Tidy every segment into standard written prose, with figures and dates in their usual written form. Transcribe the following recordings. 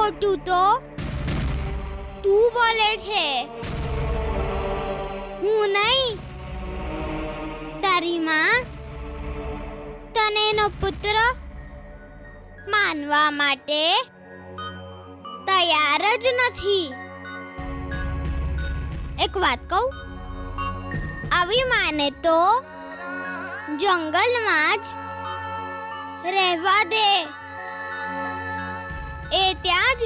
ખોટું તો તું બોલે છે, હું નહીં. તારી માં તને એનો પુત્ર માનવા માટે તૈયાર જ નથી. એક વાત કહું, આવી માને તો જંગલમાં જ રહેવા દે. એ ત્યાં જ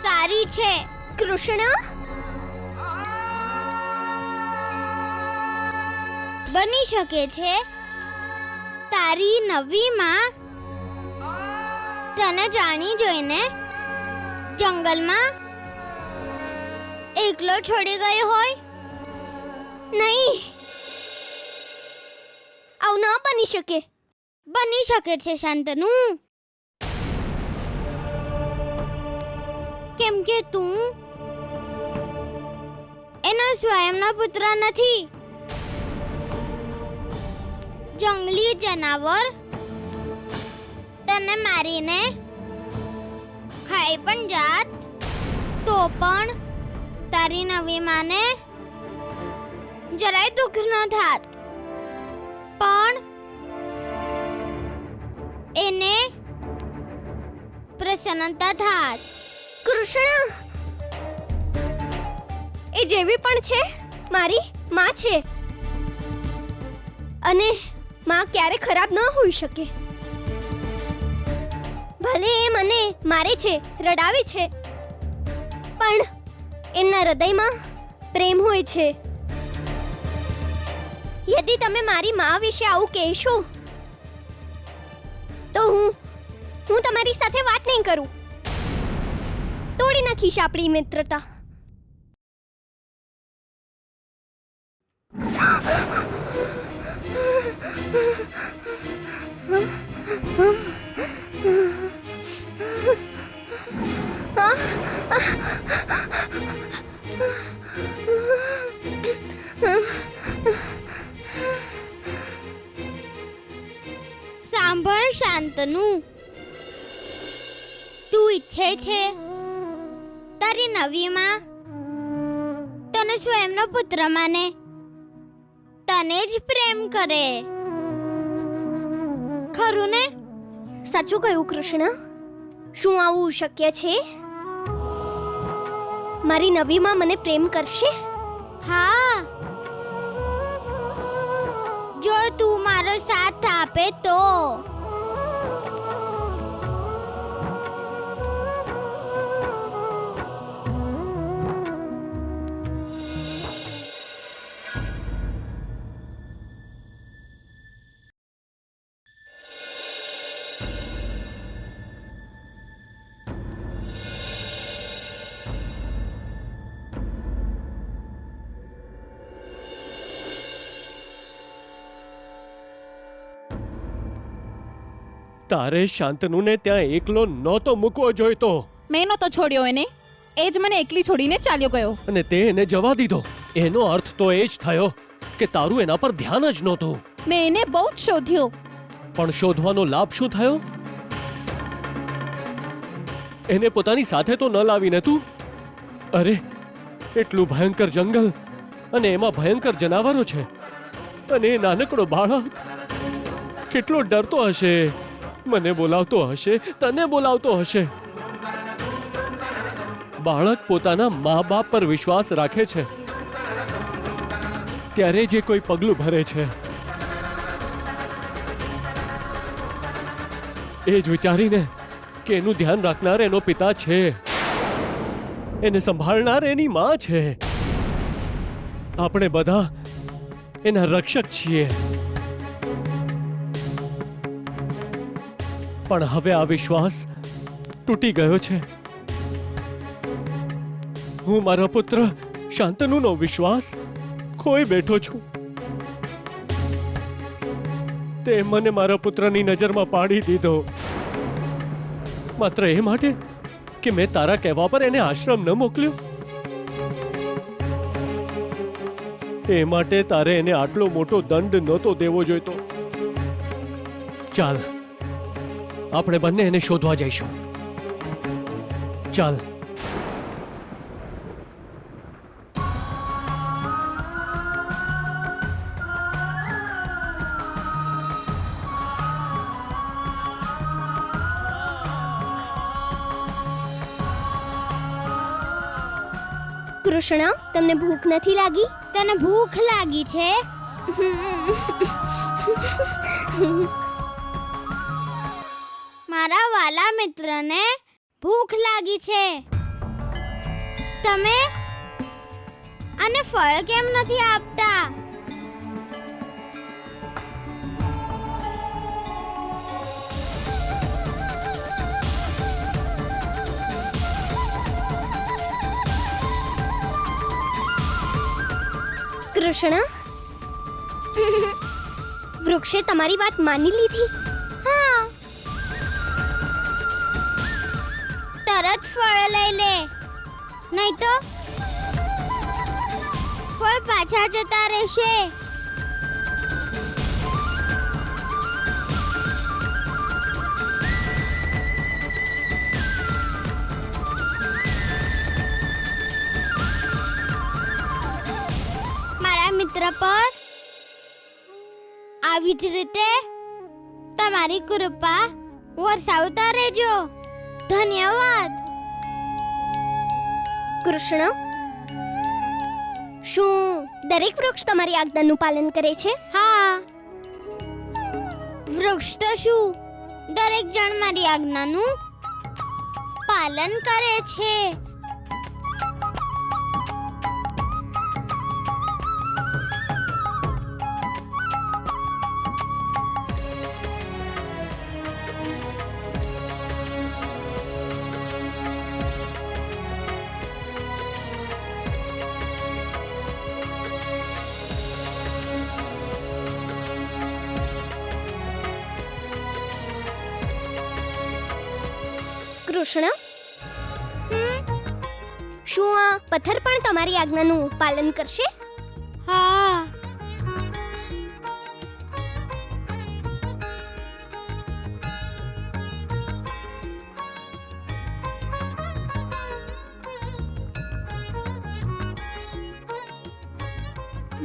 સારી છે. કૃષ્ણ, બની શકે છે તારી નવી માં તને જાણી જોઈને જંગલમાં એકલો છોડી ગયો હોય. નહીં, આવું ન બની શકે. બની શકે છે શાંતનુ, કેમ કે તું એનો સ્વયંનો પુત્ર નથી. જંગલી જનાવર તને મારીને ખાઈ પણ જાત તો પણ તારી નવી માને જરાય દુઃખ ન થાત. પણ એને પ્રસન્નતા થાત. કૃષ્ણ, એ જેવી પણ છે મારી માં છે, અને માં ક્યારે ખરાબ ન હોઈ શકે. ભલે એ મને મારે છે, રડાવે છે, પણ એમના હૃદયમાં પ્રેમ હોય છે. યદિ તમે મારી માં વિશે આવું કહેશો તો હું તમારી સાથે વાત નહીં કરું. તોડી નાખીશ આપણી મિત્રતા. સાંભળ શાંતનુ, તું ઈચ્છે છે તારી નવી માં તને સ્વયંનો પુત્ર માને, તને જ પ્રેમ કરે, ખરું ને? સાચું કહ્યું કૃષ્ણ. શું આવું શક્ય છે? મારી નવી માં મને પ્રેમ કરશે? હા, જો તું મારો સાથ આપે તો. તારે શાંતનુને ત્યાં એકલો નહોતો મૂકવો જોઈતો. મેં નહોતો છોડ્યો એને, એ જ મને એકલી છોડીને ચાલ્યો ગયો. અને તે એને જવા દીધો. એનો અર્થ તો એ જ થયો કે તારું એના પર ધ્યાન જ નહોતું. મેં એને બહુ જ શોધ્યો. પણ શોધવાનો લાભ શું થયો? એને પોતાની સાથે તો ન લાવીને તું. અરે, એટલું ભયંકર જંગલ અને એમાં ભયંકર જનાવરો છે, અને એ નાનકડો બાળક કેટલો ડરતો હશે. મને બોલાવતો હશે, તને બોલાવતો હશે. બાળક પોતાના મા બાપ પર વિશ્વાસ રાખે છે ત્યારે જે કોઈ પગલું ભરે છે, એ જ વિચારીને કે એનું ધ્યાન રાખનાર એનો પિતા છે, એને સંભાળનાર એની માં છે. આપણે બધા એના રક્ષક છીએ. પણ હવે આ વિશ્વાસ તૂટી ગયો છે. હું મારા પુત્ર શાંતનુનો વિશ્વાસ ખોઈ બેઠો છું. તે મને મારા પુત્રની નજરમાં પાડી દીધો, માત્ર એ માટે કે મેં તારા કહેવા પર એને આશ્રમ ન મોકલ્યો. એ માટે તારે એને આટલો મોટો દંડ નહોતો દેવો જોઈતો. ચાલ, આપણે બંને એને શોધવા જઈશું. ચાલ. કૃષ્ણ, તમને ભૂખ નથી લાગી? તને ભૂખ લાગી છે? મારા વાલા મિત્રને ભૂખ લાગી છે. તમે આને ફળ કેમ નથી આપતા? કૃષ્ણ, વૃક્ષે તમારી વાત માની લીધી? હા, તરત ફળ લઈ લે, નહીં તો ફળ પાછા જતા રહેશે. મારા મિત્ર પર આવી જ રીતે તમારી કૃપા વરસાવતા રહેજો. ધન્યવાદ. કૃષ્ણ, શું દરેક વૃક્ષ તમારી આજ્ઞાનું પાલન કરે છે? હા, વૃક્ષ તો શું, દરેક જણ મારી આજ્ઞાનું પાલન કરે છે. કૃષ્ણ, શું આ પથ્થર પણ તમારી આજ્ઞાનું પાલન કરશે? હા,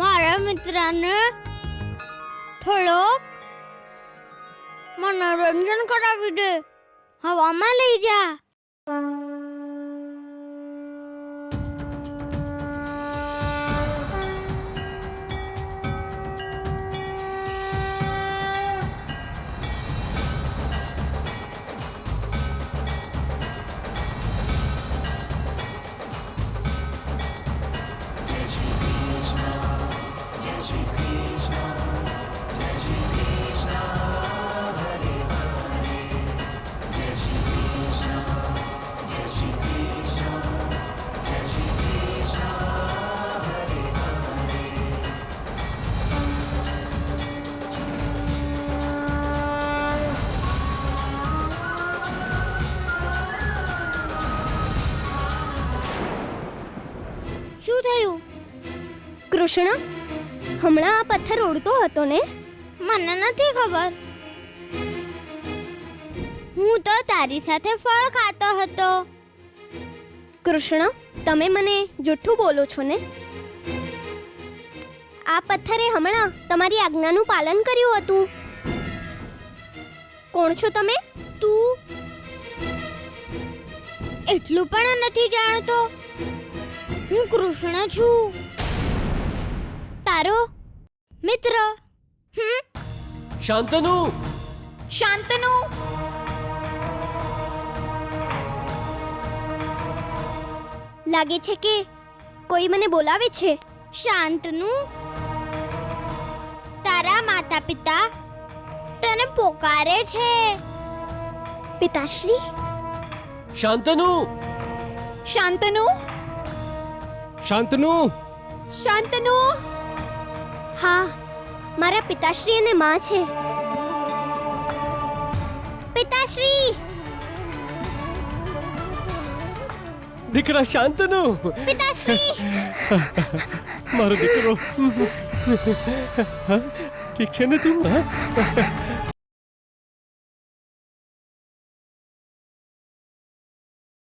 મારા મિત્રને થોડોક મનોરંજન કરાવી દે. હવામાં લઈ જા. શું થયું? કૃષ્ણ, હમણાં આ પથ્થર ઉડતો હતો ને? મને નથી ખબર. હું તો તારી સાથે ફળ ખાતો હતો. કૃષ્ણ, તમે મને જૂઠું બોલો છો ને? આ પથ્થરે હમણાં તમારી આજ્ઞાનું પાલન કર્યું હતું. કોણ છો તમે? તું એટલું પણ નથી જાણતો. હું કૃષ્ણ છું, તારો મિત્ર. શાંતનુ! શાંતનુ! લાગે છે કે કોઈ મને બોલાવે છે. શાંતનુ, તારા માતા પિતા તને પોકારે છે. પિતાશ્રી? શાંતનુ! શાંતનુ! શાંતનુ! શાંતનુ! હા, મારા પિતાશ્રી અને માં છે. પિતાશ્રી! દીકરા શાંતનુ! પિતાશ્રી! મારો દીકરો ઠીક છે ને તું?